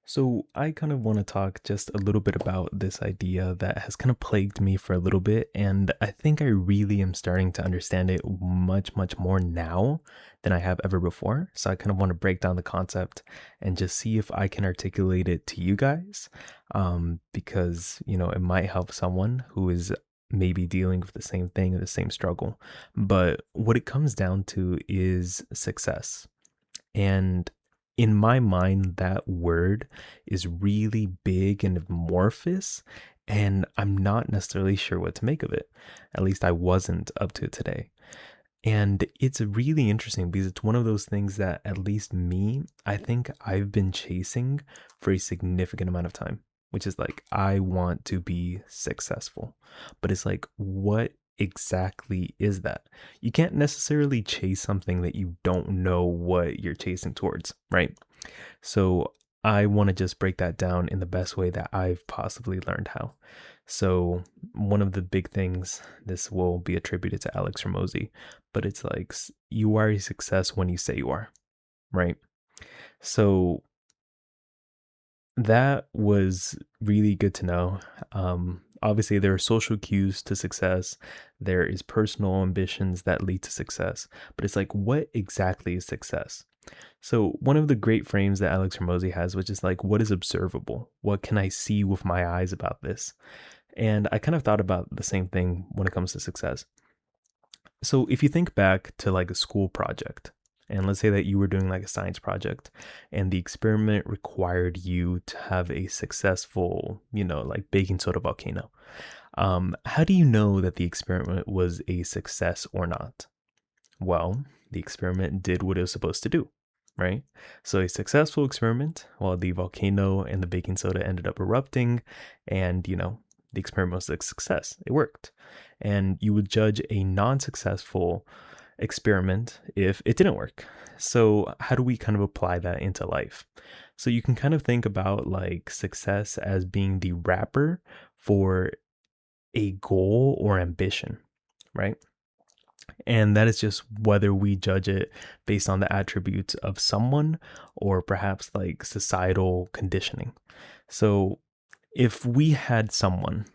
So, I kind of want to talk just a little bit about this idea that has kind of plagued me for a little bit. And I think I really am starting to understand it much, much more now than I have ever before. So, I kind of want to break down the concept and just see if I can articulate it to you guys. Because, it might help someone who is maybe dealing with the same thing or the same struggle. But what it comes down to is success. And in my mind, that word is really big and amorphous, and I'm not necessarily sure what to make of it. At least I wasn't up to today. And it's really interesting because it's one of those things that, at least me, I think I've been chasing for a significant amount of time, which is like, I want to be successful. But it's like, what exactly is that? You can't necessarily chase something that you don't know what you're chasing towards, right? So I want to just break that down in the best way that I've possibly learned how. So one of the big things, this will be attributed to Alex Ramosi, but it's like you are a success when you say you are, right? So that was really good to know. Obviously, there are social cues to success. There is personal ambitions that lead to success. But it's like, what exactly is success? So one of the great frames that Alex Hormozy has, which is like, what is observable? What can I see with my eyes about this? And I kind of thought about the same thing when it comes to success. So if you think back to like a school project, and let's say that you were doing like a science project and the experiment required you to have a successful, like baking soda volcano. How do you know that the experiment was a success or not? Well, the experiment did what it was supposed to do, right? So a successful experiment, while the volcano and the baking soda ended up erupting, and the experiment was a success. It worked. And you would judge a non-successful experiment if it didn't work. So how do we kind of apply that into life? So you can kind of think about like success as being the wrapper for a goal or ambition, right? And that is just whether we judge it based on the attributes of someone or perhaps like societal conditioning. So if we had someone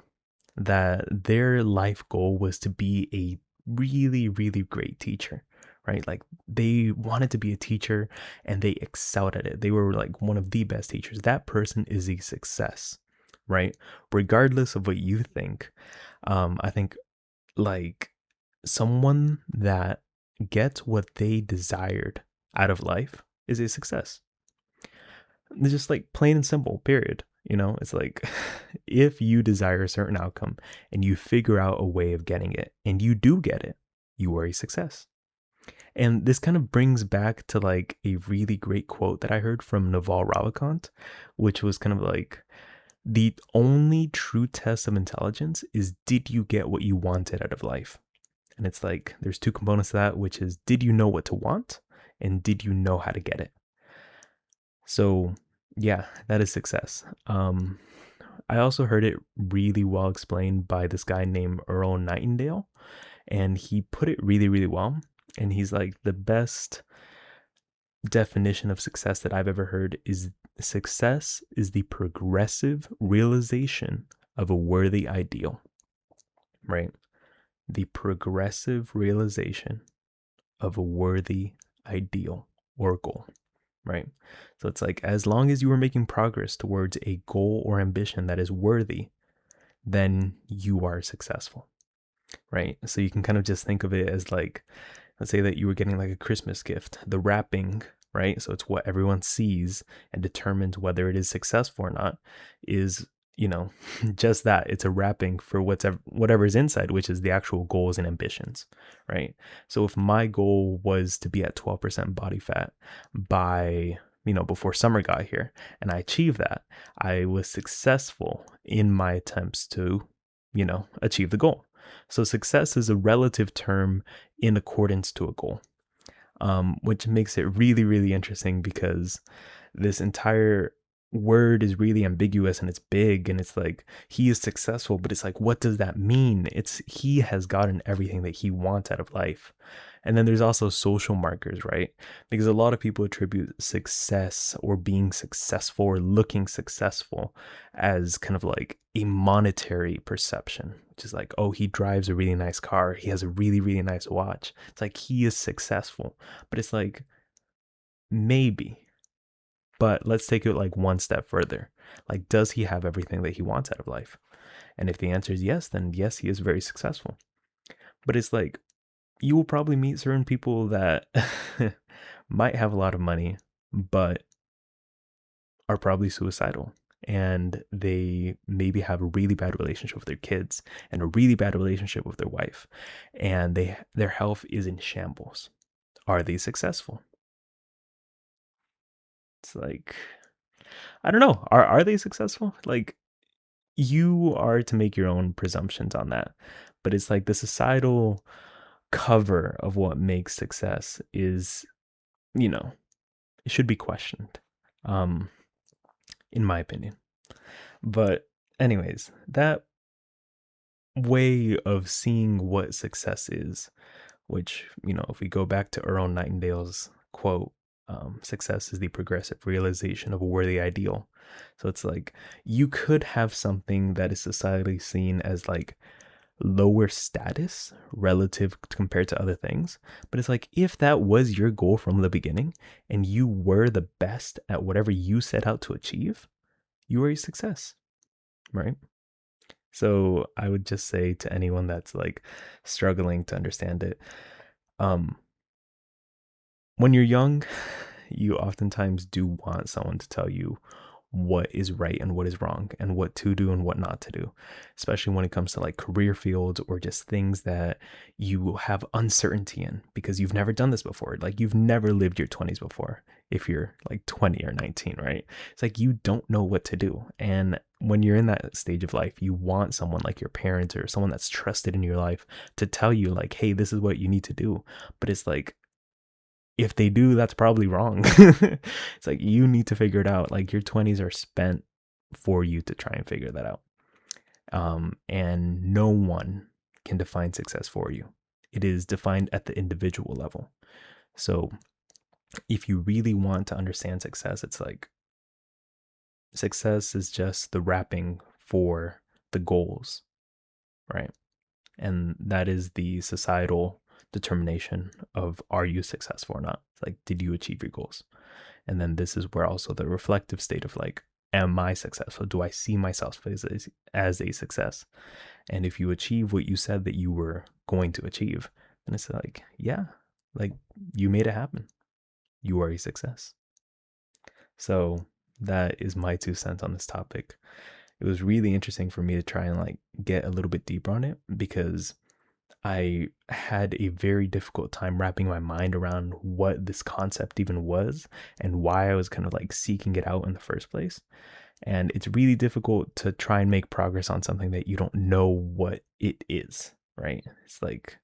that their life goal was to be a really, really great teacher, right? Like they wanted to be a teacher and they excelled at it. They were like one of the best teachers. That person is a success, right? Regardless of what you think. I think like someone that gets what they desired out of life is a success. It's just like plain and simple, period. It's like if you desire a certain outcome and you figure out a way of getting it and you do get it, you are a success. And this kind of brings back to like a really great quote that I heard from Naval Ravikant, which was kind of like, the only true test of intelligence is, did you get what you wanted out of life? And it's like, there's two components to that, which is, did you know what to want? And did you know how to get it? So yeah, that is success. I also heard it really well explained by this guy named Earl Nightingale, and he put it really, really well. And he's like, the best definition of success that I've ever heard is, success is the progressive realization of a worthy ideal, right? The progressive realization of a worthy ideal or goal, right? So it's like, as long as you are making progress towards a goal or ambition that is worthy, then you are successful, right? So you can kind of just think of it as like, let's say that you were getting like a Christmas gift, the wrapping, right? So it's what everyone sees and determines whether it is successful or not, is just that. It's a wrapping for whatever's inside, which is the actual goals and ambitions, right? So if my goal was to be at 12% body fat by before summer got here, and I achieved that, I was successful in my attempts to achieve the goal. So success is a relative term in accordance to a goal, which makes it really, really interesting, because this entire word is really ambiguous and it's big, and it's like he is successful, but it's like, what does that mean? It's he has gotten everything that he wants out of life. And then there's also social markers, right? Because a lot of people attribute success or being successful or looking successful as kind of like a monetary perception, which is like, oh, he drives a really nice car, he has a really, really nice watch. It's like he is successful. But it's like, maybe. But let's take it like one step further. Like, does he have everything that he wants out of life? And if the answer is yes, then yes, he is very successful. But it's like, you will probably meet certain people that might have a lot of money, but are probably suicidal. And they maybe have a really bad relationship with their kids and a really bad relationship with their wife. And their health is in shambles. Are they successful? It's like, I don't know. Are they successful? Like, you are to make your own presumptions on that. But it's like the societal cover of what makes success is, you know, it should be questioned, um, in my opinion. But, anyways, that way of seeing what success is, which, if we go back to Earl Nightingale's quote, success is the progressive realization of a worthy ideal. So it's like you could have something that is societally seen as like lower status relative compared to other things. But it's like, if that was your goal from the beginning and you were the best at whatever you set out to achieve, you are a success, right? So I would just say to anyone that's like struggling to understand it, um, when you're young, you oftentimes do want someone to tell you what is right and what is wrong and what to do and what not to do, especially when it comes to like career fields or just things that you have uncertainty in because you've never done this before. Like, you've never lived your 20s before if you're like 20 or 19, right? It's like you don't know what to do. And when you're in that stage of life, you want someone like your parents or someone that's trusted in your life to tell you like, hey, this is what you need to do. But it's like, if they do, that's probably wrong. It's like you need to figure it out. Like, your 20s are spent for you to try and figure that out. And no one can define success for you. It is defined at the individual level. So if you really want to understand success, it's like success is just the wrapping for the goals, right? And that is the societal determination of, are you successful or not? It's like, did you achieve your goals? And then this is where also the reflective state of like, am I successful? Do I see myself as a success? And if you achieve what you said that you were going to achieve, then it's like, yeah, like, you made it happen. You are a success. So that is my 2 cents on this topic. It was really interesting for me to try and like get a little bit deeper on it because I had a very difficult time wrapping my mind around what this concept even was and why I was kind of like seeking it out in the first place. And it's really difficult to try and make progress on something that you don't know what it is, right? It's like,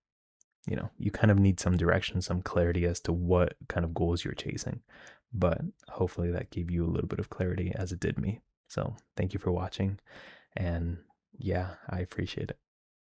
you kind of need some direction, some clarity as to what kind of goals you're chasing. But hopefully that gave you a little bit of clarity as it did me. So thank you for watching. And yeah, I appreciate it.